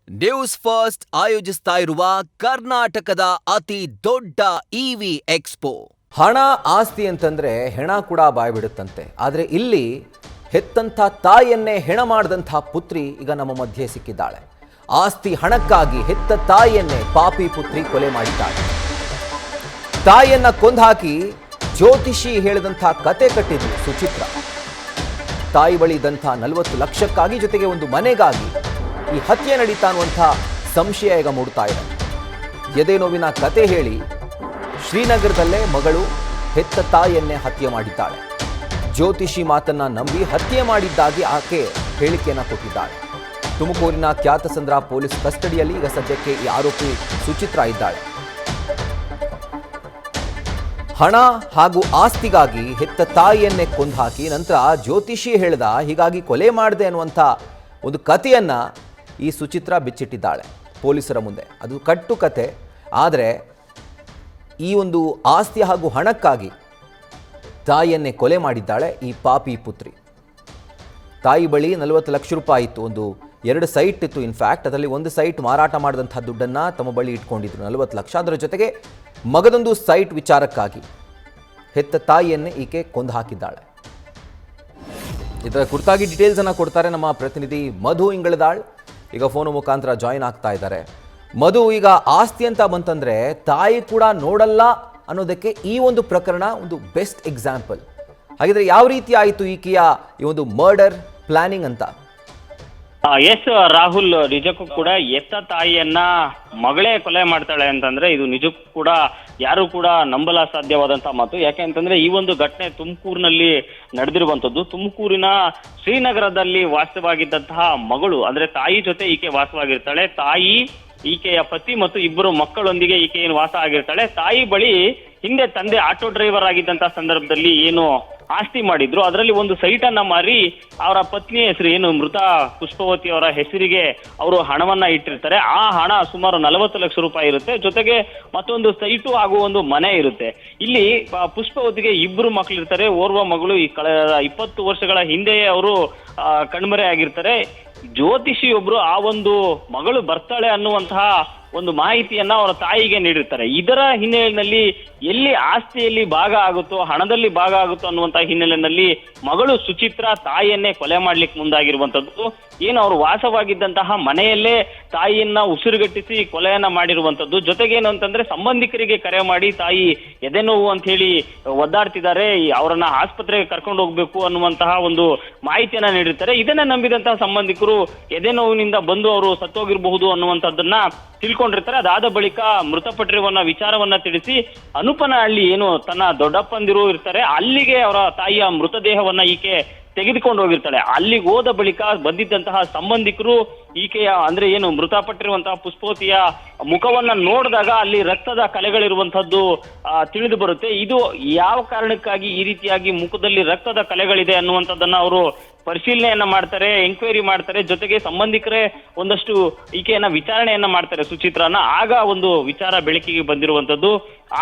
News first ಆಯೋಜಿಸ್ತಾ ಇರುವ ಕರ್ನಾಟಕದ ಅತಿ ದೊಡ್ಡ ಇವಿ ಎಕ್ಸ್ಪೋ. ಹಣ ಆಸ್ತಿ ಅಂತಂದ್ರೆ ಹೆಣ ಕೂಡ ಬಾಯ್ಬಿಡುತ್ತಂತೆ. ಆದರೆ ಇಲ್ಲಿ ಹೆತ್ತಂಥ ತಾಯಿಯನ್ನೇ ಹೆಣ ಮಾಡಿದಂಥ ಪುತ್ರಿ ಈಗ ನಮ್ಮ ಮಧ್ಯೆ ಸಿಕ್ಕಿದ್ದಾಳೆ. ಆಸ್ತಿ ಹಣಕ್ಕಾಗಿ ಹೆತ್ತ ತಾಯಿಯನ್ನೇ ಪಾಪಿ ಪುತ್ರಿ ಕೊಲೆ ಮಾಡಿದ್ದಾಳೆ. ತಾಯಿಯನ್ನ ಕೊಂದಾಕಿ ಜ್ಯೋತಿಷಿ ಹೇಳಿದಂಥ ಕತೆ ಕಟ್ಟಿದ್ರು ಸುಚಿತ್ರ. ತಾಯಿ ಬಳಿ ಇದ್ದಂಥ 40 ಲಕ್ಷಕ್ಕಾಗಿ ಜೊತೆಗೆ ಒಂದು ಮನೆಗಾಗಿ ಈ ಹತ್ಯೆ ನಡೀತಾ ಅನ್ನುವಂಥ ಸಂಶಯ ಈಗ ಮೂಡ್ತಾ ಇದೆ. ಎದೆ ನೋವಿನ ಕತೆ ಹೇಳಿ ಶ್ರೀನಗರದಲ್ಲೇ ಮಗಳು ಹೆತ್ತ ತಾಯಿಯನ್ನೇ ಹತ್ಯೆ ಮಾಡಿದ್ದಾಳೆ. ಜ್ಯೋತಿಷಿ ಮಾತನ್ನ ನಂಬಿ ಹತ್ಯೆ ಮಾಡಿದ್ದಾಗಿ ಆಕೆ ಹೇಳಿಕೆಯನ್ನ ಕೊಟ್ಟಿದ್ದಾಳೆ. ತುಮಕೂರಿನ ಖ್ಯಾತಸಂದ್ರ ಪೊಲೀಸ್ ಕಸ್ಟಡಿಯಲ್ಲಿ ಈಗ ಸದ್ಯಕ್ಕೆ ಈ ಆರೋಪಿ ಸುಚಿತ್ರ ಇದ್ದಾಳೆ. ಹಣ ಹಾಗೂ ಆಸ್ತಿಗಾಗಿ ಹೆತ್ತ ತಾಯಿಯನ್ನೇ ಕೊಂದಾಕಿ ನಂತರ ಜ್ಯೋತಿಷಿ ಹೇಳ್ದ ಹೀಗಾಗಿ ಕೊಲೆ ಮಾಡಿದೆ ಅನ್ನುವಂಥ ಒಂದು ಕಥೆಯನ್ನ ಈ ಸುಚಿತ್ರ ಬಿಚ್ಚಿಟ್ಟಿದ್ದಾಳೆ ಪೊಲೀಸರ ಮುಂದೆ. ಅದು ಕಟ್ಟು ಕತೆ. ಆದರೆ ಈ ಒಂದು ಆಸ್ತಿ ಹಾಗೂ ಹಣಕ್ಕಾಗಿ ತಾಯಿಯನ್ನೇ ಕೊಲೆ ಮಾಡಿದ್ದಾಳೆ ಈ ಪಾಪಿ ಪುತ್ರಿ. ತಾಯಿ ಬಳಿ 40 ಲಕ್ಷ ರೂಪಾಯಿ ಇತ್ತು. ಒಂದು 2 ಸೈಟ್ ಇತ್ತು. ಇನ್ಫ್ಯಾಕ್ಟ್ ಅದರಲ್ಲಿ ಒಂದು ಸೈಟ್ ಮಾರಾಟ ಮಾಡಿದಂಥ ದುಡ್ಡನ್ನು ತಮ್ಮ ಬಳಿ ಇಟ್ಕೊಂಡಿದ್ರು 40 ಲಕ್ಷ. ಅದರ ಜೊತೆಗೆ ಮಗದೊಂದು ಸೈಟ್ ವಿಚಾರಕ್ಕಾಗಿ ಹೆತ್ತ ತಾಯಿಯನ್ನೇ ಈಕೆ ಕೊಂದು ಹಾಕಿದ್ದಾಳೆ. ಇದರ ಕುರಿತಾಗಿ ಡೀಟೇಲ್ಸ್ ಅನ್ನು ಕೊಡ್ತಾರೆ ನಮ್ಮ ಪ್ರತಿನಿಧಿ ಮಧು ಇಂಗಳದಾಳ್. ಈಗ ಫೋನ್ ಮುಖಾಂತರ ಜಾಯಿನ್ ಆಗ್ತಾ ಇದ್ದಾರೆ. ಮಧು, ಈಗ ಆಸ್ತಿ ಅಂತ ಬಂತಂದ್ರೆ ತಾಯಿ ಕೂಡ ನೋಡಲ್ಲ ಅನ್ನೋದಕ್ಕೆ ಈ ಒಂದು ಪ್ರಕರಣ ಒಂದು ಬೆಸ್ಟ್ ಎಕ್ಸಾಂಪಲ್. ಹಾಗಿದ್ರೆ ಯಾವ ರೀತಿ ಆಯಿತು ಈಕೆಯ ಈ ಒಂದು ಮರ್ಡರ್ ಪ್ಲಾನಿಂಗ್ ಅಂತ? ಎಸ್ ರಾಹುಲ್, ನಿಜಕ್ಕೂ ಕೂಡ ಎತ್ತ ತಾಯಿಯನ್ನ ಮಗಳೇ ಕೊಲೆ ಮಾಡ್ತಾಳೆ ಅಂತಂದ್ರೆ ಇದು ನಿಜಕ್ಕೂ ಕೂಡ ಯಾರು ಕೂಡ ನಂಬಲ ಸಾಧ್ಯವಾದಂತಹ ಮಾತು. ಯಾಕೆ ಅಂತಂದ್ರೆ ಈ ಒಂದು ಘಟನೆ ತುಮಕೂರಿನಲ್ಲಿ ನಡೆದಿರುವಂತದ್ದು. ತುಮಕೂರಿನ ಶ್ರೀನಗರದಲ್ಲಿ ವಾಸವಾಗಿದ್ದಂತಹ ಮಗಳು ಅಂದ್ರೆ ತಾಯಿ ಜೊತೆ ಈಕೆ ವಾಸವಾಗಿರ್ತಾಳೆ. ತಾಯಿ, ಈಕೆಯ ಪತಿ ಮತ್ತು 2 ಮಕ್ಕಳೊಂದಿಗೆ ಈಕೆ ಏನು ವಾಸ ಆಗಿರ್ತಾಳೆ. ತಾಯಿ ಬಳಿ ಹಿಂದೆ ತಂದೆ ಆಟೋ ಡ್ರೈವರ್ ಆಗಿದ್ದಂತಹ ಸಂದರ್ಭದಲ್ಲಿ ಏನು ಆಸ್ತಿ ಮಾಡಿದ್ರು ಅದರಲ್ಲಿ ಒಂದು ಸೈಟ್ ಅನ್ನ ಮಾರಿ ಅವರ ಪತ್ನಿಯ ಹೆಸರು ಏನು ಮೃತ ಪುಷ್ಪವತಿ ಅವರ ಹೆಸರಿಗೆ ಅವರು ಹಣವನ್ನ ಇಟ್ಟಿರ್ತಾರೆ. ಆ ಹಣ ಸುಮಾರು 40 ಲಕ್ಷ ರೂಪಾಯಿ ಇರುತ್ತೆ. ಜೊತೆಗೆ ಮತ್ತೊಂದು ಸೈಟು ಹಾಗೂ ಒಂದು ಮನೆ ಇರುತ್ತೆ. ಇಲ್ಲಿ ಪುಷ್ಪವತಿಗೆ 2 ಮಕ್ಕಳು ಇರ್ತಾರೆ. ಓರ್ವ ಮಗಳು ಈ ಕಳೆದ 20 ವರ್ಷಗಳ ಹಿಂದೆಯೇ ಅವರು ಕಣ್ಮರೆ ಆಗಿರ್ತಾರೆ. ಜ್ಯೋತಿಷಿಯೊಬ್ರು ಆ ಒಂದು ಮಗಳು ಬರ್ತಾಳೆ ಅನ್ನುವಂತಹ ಒಂದು ಮಾಹಿತಿಯನ್ನ ಅವರ ತಾಯಿಗೆ ನೀಡಿರ್ತಾರೆ. ಇದರ ಹಿನ್ನೆಲೆಯಲ್ಲಿ ಎಲ್ಲಿ ಆಸ್ತಿಯಲ್ಲಿ ಭಾಗ ಆಗುತ್ತೋ, ಹಣದಲ್ಲಿ ಭಾಗ ಆಗುತ್ತೋ ಅನ್ನುವಂತಹ ಹಿನ್ನೆಲೆಯಲ್ಲಿ ಮಗಳು ಸುಚಿತ್ರ ತಾಯಿಯನ್ನೇ ಕೊಲೆ ಮಾಡ್ಲಿಕ್ಕೆ ಮುಂದಾಗಿರುವಂತದ್ದು. ಏನು ಅವರು ವಾಸವಾಗಿದ್ದಂತಹ ಮನೆಯಲ್ಲೇ ತಾಯಿಯನ್ನ ಉಸಿರುಗಟ್ಟಿಸಿ ಕೊಲೆಯನ್ನ ಮಾಡಿರುವಂತದ್ದು. ಜೊತೆಗೇನು ಅಂತಂದ್ರೆ ಸಂಬಂಧಿಕರಿಗೆ ಕರೆ ಮಾಡಿ ತಾಯಿ ಎದೆ ನೋವು ಅಂತ ಹೇಳಿ ಒದ್ದಾಡ್ತಿದ್ದಾರೆ, ಅವರನ್ನ ಆಸ್ಪತ್ರೆಗೆ ಕರ್ಕೊಂಡು ಹೋಗ್ಬೇಕು ಅನ್ನುವಂತಹ ಒಂದು ಮಾಹಿತಿಯನ್ನ ನೀಡಿರ್ತಾರೆ. ಇದನ್ನ ನಂಬಿದಂತಹ ಸಂಬಂಧಿಕರು ಎದೆ ನೋವಿನಿಂದ ಬಂದು ಅವರು ಸತ್ತೋಗಿರಬಹುದು ಅನ್ನುವಂಥದ್ದನ್ನ ತಿಳ್ಕೊಂಡಿರ್ತಾರೆ. ಅದಾದ ಬಳಿಕ ಮೃತಪಟ್ಟಿರುವ ವಿಚಾರವನ್ನ ತಿಳಿಸಿ ಅನುಪನಹಳ್ಳಿ ಏನು ತನ್ನ ದೊಡ್ಡಪ್ಪಂದಿರು ಇರ್ತಾರೆ ಅಲ್ಲಿಗೆ ಅವರ ತಾಯಿಯ ಮೃತದೇಹವನ್ನ ಈಕೆ ತೆಗೆದುಕೊಂಡು ಹೋಗಿರ್ತಾಳೆ. ಅಲ್ಲಿಗೆ ಹೋದ ಬಳಿಕ ಬಂದಿದ್ದಂತಹ ಸಂಬಂಧಿಕರು ಈಕೆಯ ಅಂದ್ರೆ ಏನು ಮೃತಪಟ್ಟಿರುವಂತಹ ಪುಷ್ಪವತಿಯ ಮುಖವನ್ನ ನೋಡಿದಾಗ ಅಲ್ಲಿ ರಕ್ತದ ಕಲೆಗಳಿರುವಂತದ್ದು ತಿಳಿದು ಬರುತ್ತೆ. ಇದು ಯಾವ ಕಾರಣಕ್ಕಾಗಿ ಈ ರೀತಿಯಾಗಿ ಮುಖದಲ್ಲಿ ರಕ್ತದ ಕಲೆಗಳಿದೆ ಅನ್ನುವಂಥದ್ದನ್ನ ಅವರು ಪರಿಶೀಲನೆಯನ್ನ ಮಾಡ್ತಾರೆ, ಎಂಕ್ವೈರಿ ಮಾಡ್ತಾರೆ. ಜೊತೆಗೆ ಸಂಬಂಧಿಕರೇ ಒಂದಷ್ಟು ಈಕೆಯನ್ನ ವಿಚಾರಣೆಯನ್ನ ಮಾಡ್ತಾರೆ ಸುಚಿತ್ರನ. ಆಗ ಒಂದು ವಿಚಾರ ಬೆಳಕಿಗೆ ಬಂದಿರುವಂತದ್ದು.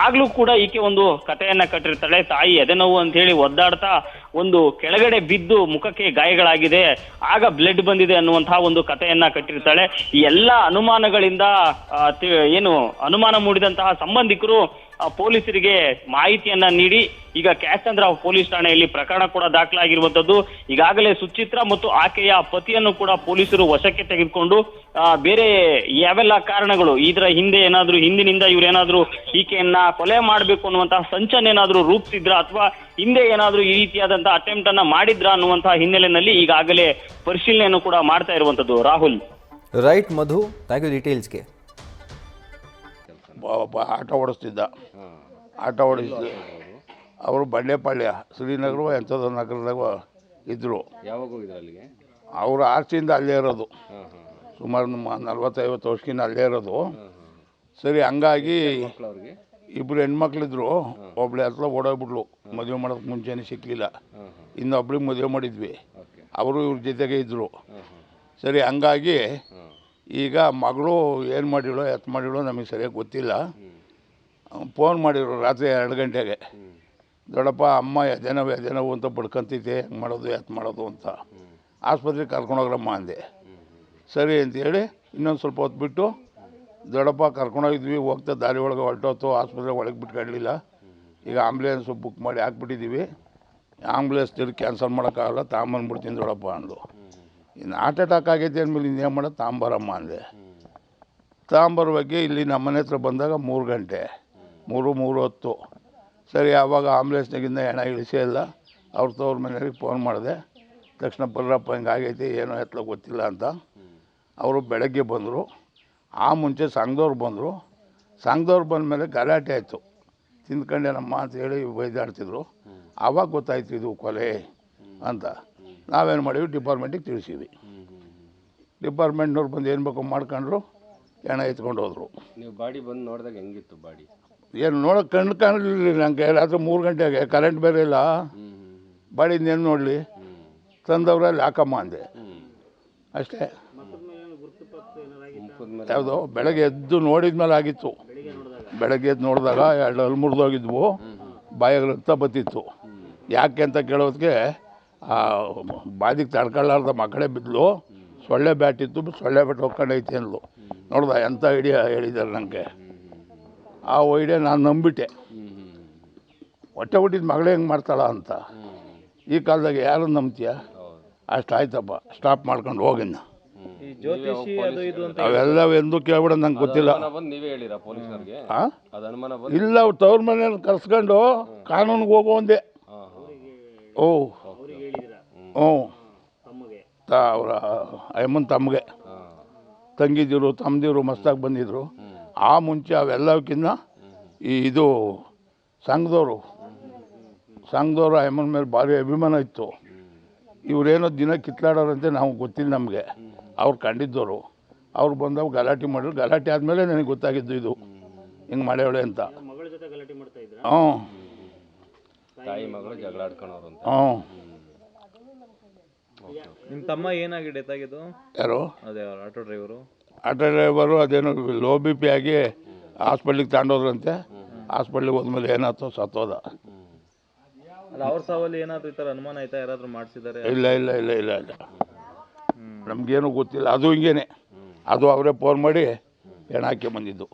ಆಗ್ಲೂ ಕೂಡ ಈಕೆ ಒಂದು ಕಥೆಯನ್ನ ಕಟ್ಟಿರ್ತಾಳೆ. ತಾಯಿ ಎದೆ ನೋವು ಅಂತ ಹೇಳಿ ಒದ್ದಾಡ್ತಾ ಒಂದು ಕೆಳಗಡೆ ಬಿದ್ದು ಮುಖಕ್ಕೆ ಗಾಯಗಳಾಗಿದೆ, ಆಗ ಬ್ಲಡ್ ಬಂದಿದೆ ಅನ್ನುವಂತಹ ಒಂದು ಕಥೆಯನ್ನ ಕಟ್ಟಿರ್ತಾಳೆ. ಈ ಎಲ್ಲ ಅನುಮಾನಗಳಿಂದ ಏನು ಅನುಮಾನ ಮೂಡಿದಂತಹ ಸಂಬಂಧಿಕರು ಪೊಲೀಸರಿಗೆ ಮಾಹಿತಿಯನ್ನ ನೀಡಿ ಈಗ ಕ್ಯಾತ್ಸಂದ್ರ ಪೊಲೀಸ್ ಠಾಣೆಯಲ್ಲಿ ಪ್ರಕರಣ ಕೂಡ ದಾಖಲಾಗಿರುವಂತದ್ದು. ಈಗಾಗಲೇ ಸುಚಿತ್ರ ಮತ್ತು ಆಕೆಯ ಪತಿಯನ್ನು ಕೂಡ ಪೊಲೀಸರು ವಶಕ್ಕೆ ತೆಗೆದುಕೊಂಡು ಬೇರೆ ಯಾವೆಲ್ಲ ಕಾರಣಗಳು ಇದರ ಹಿಂದೆ ಏನಾದ್ರೂ ಹಿಂದಿನಿಂದ ಇವ್ರೇನಾದ್ರೂ ಈಕೆಯನ್ನ ಕೊಲೆ ಮಾಡ್ಬೇಕು ಅನ್ನುವಂತಹ ಸಂಚನ್ನೇನಾದ್ರೂ ರೂಪಿಸಿದ್ರ ಅಥವಾ ಹಿಂದೆ ಏನಾದ್ರೂ ಈ ರೀತಿಯಾದಂತಹ ಅಟೆಂಪ್ಟ್ ಅನ್ನ ಮಾಡಿದ್ರ ಅನ್ನುವಂತಹ ಹಿನ್ನೆಲೆಯಲ್ಲಿ ಈಗಾಗಲೇ ಪರಿಶೀಲನೆಯನ್ನು ಕೂಡ ಮಾಡ್ತಾ ಇರುವಂತದ್ದು. Rahul. Right Madhu, thank you ಡೀಟೇಲ್ಸ್ಗೆ. ಆಟೋ ಓಡಿಸ್ತಿದ್ದ. ಆಟೋ ಓಡಿಸಿದ್ದು ಅವರು ಬಂಡೆಪಾಳ್ಯ ಶ್ರೀನಗರ ಎಂಥದ್ದು ನಗರದಾಗ ಇದ್ದರು. ಯಾವಾಗ ಹೋಗಿದ್ರು ಅಲ್ಲಿಗೆ? ಅವರು ಆರ್ಚಿಯಿಂದ ಅಲ್ಲೇ ಇರೋದು. ಸುಮಾರು 40-50 ವರ್ಷಕ್ಕಿಂತ ಅಲ್ಲೇ ಇರೋದು. ಸರಿ, ಹಂಗಾಗಿ 2 ಹೆಣ್ಮಕ್ಳಿದ್ರು. ಒಬ್ಳೆ ಹತ್ರ ಓಡೋಗ್ಬಿಟ್ಲು. ಮದುವೆ ಮಾಡೋಕ್ಕೆ ಮುಂಚೆನೇ ಸಿಕ್ಕಲಿಲ್ಲ. ಇನ್ನೊಬ್ಳಿಗೆ ಮದುವೆ ಮಾಡಿದ್ವಿ. ಅವರು ಇವ್ರ ಜೊತೆಗೆ ಇದ್ದರು. ಸರಿ, ಹಂಗಾಗಿ ಈಗ ಮಗಳು ಏನು ಮಾಡಿಳೋ ಎತ್ತು ಮಾಡಿಳೋ ನಮಗೆ ಸರಿಯಾಗಿ ಗೊತ್ತಿಲ್ಲ. ಫೋನ್ ಮಾಡಿದ್ರು ರಾತ್ರಿ 2 ಗಂಟೆಗೆ. ದೊಡ್ಡಪ್ಪ ಅಮ್ಮ ಎದೆನೋವು ಅಂತ ಬಡ್ಕೊಂತೈತೆ, ಹೆಂಗೆ ಮಾಡೋದು ಎತ್ತು ಮಾಡೋದು ಅಂತ. ಆಸ್ಪತ್ರೆಗೆ ಕರ್ಕೊಂಡೋಗ್ರಮ್ಮ ಅಂದೆ. ಸರಿ ಅಂತೇಳಿ ಇನ್ನೊಂದು ಸ್ವಲ್ಪ ಹೊತ್ತು ಬಿಟ್ಟು ದೊಡ್ಡಪ್ಪ ಕರ್ಕೊಂಡೋಗಿದ್ವಿ, ಹೋಗ್ತಾ ದಾರಿ ಒಳಗೆ ಹೊರಟೋತು, ಆಸ್ಪತ್ರೆ ಒಳಗೆ ಬಿಟ್ಕೊಳ್ಳಲಿಲ್ಲ. ಈಗ ಆಂಬುಲೆನ್ಸು ಬುಕ್ ಮಾಡಿ ಹಾಕ್ಬಿಟ್ಟಿದ್ದೀವಿ. ಆಂಬುಲೆನ್ಸ್ ತಿರುಗಿ ಕ್ಯಾನ್ಸಲ್ ಮಾಡೋಕ್ಕಾಗಲ್ಲ, ತಗೊಂಬಂದ್ಬಿಡ್ತೀನಿ ದೊಡ್ಡಪ್ಪ ಅಂದು. ಇನ್ನು ಹಾರ್ಟ್ ಅಟ್ಯಾಕ್ ಆಗೈತೆ ಅಂದಮೇಲೆ ಇನ್ನೇನು ಮಾಡೋದು, ತಗೊಂಬರಮ್ಮ ಅಂದೆ. ತಗೊಂಬರುವಾಗೆ ಇಲ್ಲಿ ನಮ್ಮ ಮನೆ ಹತ್ರ ಬಂದಾಗ 3 ಗಂಟೆ 3:30. ಸರಿ, ಆವಾಗ ಆಂಬುಲೆನ್ಸ್ನಾಗಿಂದ ಹೆಣ ಇಳಿಸೇ ಇಲ್ಲ. ಅವ್ರ ತವ್ರ ಮನೆಯವ್ರಿಗೆ ಫೋನ್ ಮಾಡಿದೆ. ತಕ್ಷಣ ಬರ್ರಪ್ಪ ಹಿಂಗಾಗೈತೆ, ಏನೋ ಎತ್ತಲ ಗೊತ್ತಿಲ್ಲ ಅಂತ. ಅವರು ಬೆಳಗ್ಗೆ ಬಂದರು. ಆ ಮುಂಚೆ ಸಂಘದವ್ರು ಬಂದರು. ಸಂಘದವ್ರು ಬಂದಮೇಲೆ ಗಲಾಟೆ ಆಯಿತು. ತಿಂದ್ಕೊಂಡೇನಮ್ಮ ಅಂತೇಳಿ ಬೈದಾಡ್ತಿದ್ರು. ಆವಾಗ ಗೊತ್ತಾಯ್ತು ಇದು ಕೊಲೆ ಅಂತ. ನಾವೇನು ಮಾಡಿವಿ, ಡಿಪಾರ್ಟ್ಮೆಂಟಿಗೆ ತಿಳಿಸಿವಿ. ಡಿಪಾರ್ಟ್ಮೆಂಟ್ನವ್ರು ಬಂದು ಏನು ಬೇಕೋ ಮಾಡ್ಕೊಂಡ್ರು, ಹೆಣ ಎತ್ಕೊಂಡು ಹೋದರು. ನೀವು ಬಾಡಿ ಬಂದು ನೋಡಿದಾಗ ಹೆಂಗಿತ್ತು ಬಾಡಿ? ಏನು ನೋಡೋಕೆ ಕಣ್ಣು ಕಾಣಲಿಲ್ಲ ನನಗೆ. ರಾತ್ರಿ 3 ಗಂಟೆಗೆ ಕರೆಂಟ್ ಬೇರೆ ಇಲ್ಲ. ಬಾಡಿ ಇನ್ನೇನು ನೋಡಲಿ, ತಂದವ್ರಲ್ಲಿ ಹಾಕಮ್ಮ ಅಂದೆ ಅಷ್ಟೇ. ಯಾವುದೋ ಬೆಳಗ್ಗೆ ಎದ್ದು ನೋಡಿದ ಮೇಲೆ ಆಗಿತ್ತು. ಬೆಳಗ್ಗೆ ಎದ್ದು ನೋಡಿದಾಗ 2 ಹಲ್ಲು ಮುರಿದೋಗಿದ್ವು, ಬಾಯಾಗ ರಕ್ತ ಬತ್ತಿತ್ತು. ಯಾಕೆ ಅಂತ ಕೇಳೋದಕ್ಕೆ ಬಾದಿಗೆ ತಡ್ಕೊಳ್ಳಾರ್ದ ಮಕ್ಕಳೇ ಬಿದ್ದಲು. ಸೊಳ್ಳೆ ಬ್ಯಾಟ್ ಇತ್ತು, ಸೊಳ್ಳೆ ಬ್ಯಾಟ್ ಹೋಗ್ಕೊಂಡೈತೆ ಅಂದ್ಲು. ನೋಡ್ದ ಎಂಥ ಐಡಿಯಾ ಹೇಳಿದ್ದಾರೆ ನನಗೆ. ಆ ಐಡಿಯಾ ನಾನು ನಂಬಿಟ್ಟೆ. ಹೊಟ್ಟೆ ಹುಟ್ಟಿದ ಮಗಳೇ ಹೆಂಗೆ ಮಾಡ್ತಾಳ ಅಂತ. ಈ ಕಾಲದಾಗ ಯಾರು ನಂಬ್ತೀಯ? ಅಷ್ಟು ಆಯ್ತಪ್ಪ, ಸ್ಟಾಪ್ ಮಾಡ್ಕೊಂಡು ಹೋಗಿನ್ನ. ಅವೆಲ್ಲ ಎಂದು ಕೇಳ್ಬಿಡ, ನಂಗೆ ಗೊತ್ತಿಲ್ಲ. ಇಲ್ಲ, ಅವ್ರು ತವ್ರ ಮನೆಯಲ್ಲಿ ಕರ್ಸ್ಕೊಂಡು ಕಾನೂನಿಗೆ ಹೋಗೋ ಒಂದೇ. ಓ ಹ್ಞೂ, ಅವರ ಅಮ್ಮನ ತಮ್ಮಗೆ ತಂಗಿದಿರು ತಮ್ಮದಿರು ಮಸ್ತಾಗಿ ಬಂದಿದ್ರು. ಆ ಮುಂಚೆ ಅವೆಲ್ಲಕ್ಕಿಂತ ಇದು ಸಂಘದವರು ಅಮ್ಮನ ಮೇಲೆ ಭಾರಿ ಅಭಿಮಾನ ಇತ್ತು. ಇವರೇನೋ ದಿನ ಕಿತ್ಲಾಡೋರಂತೆ, ನಾವು ಗೊತ್ತಿಲ್ಲ ನಮಗೆ. ಅವ್ರು ಕಂಡಿದ್ದವರು. ಅವ್ರು ಬಂದವು ಗಲಾಟೆ ಮಾಡಿದ್ರು. ಗಲಾಟೆ ಆದಮೇಲೆ ನನಗೆ ಗೊತ್ತಾಗಿದ್ದು ಇದು ಹಿಂಗೆ ಮಾಡ್ಯಾವಳೆ ಅಂತ. ಹ್ಞೂ, ತಾಯಿ ಮಗಳು ಜಗಳ ಆಡ್ಕೊಳೋರು ಅಂತ. ಹ್ಞೂ. ನಿಮ್ಮ ತಮ್ಮ ಏನಾಗಿ ಡೆತ್ ಆಗಿದ್ದು? ಯಾರು? ಅದೇ ಆಟೋ ಡ್ರೈವರು. ಆಟೋ ಡ್ರೈವರು ಅದೇನೋ ಲೋ BP ಆಗಿ ಹಾಸ್ಪಿಟ್ಲಿಗೆ ತಗೊಂಡೋದ್ರಂತೆ. ಹಾಸ್ಪಿಟ್ಲಿಗೆ ಹೋದ್ಮೇಲೆ ಏನಾಯ್ತು, ಸತ್ತೋದ. ಅಲ್ಲ, ಅವ್ರ ಸಾವಲ್ಲಿ ಏನಾದ್ರು ಈ ಥರ ಅನುಮಾನ ಆಯ್ತಾ? ಯಾರಾದರೂ ಮಾಡಿಸಿದ್ದಾರೆ? ಇಲ್ಲ ಇಲ್ಲ ಇಲ್ಲ ಇಲ್ಲ ಇಲ್ಲ ನಮಗೇನು ಗೊತ್ತಿಲ್ಲ. ಅದು ಹಿಂಗೇನೆ, ಅದು ಅವರೇ ಫೋನ್ ಮಾಡಿ ಹೆಣ ಹಾಕಿ ಬಂದಿದ್ದು.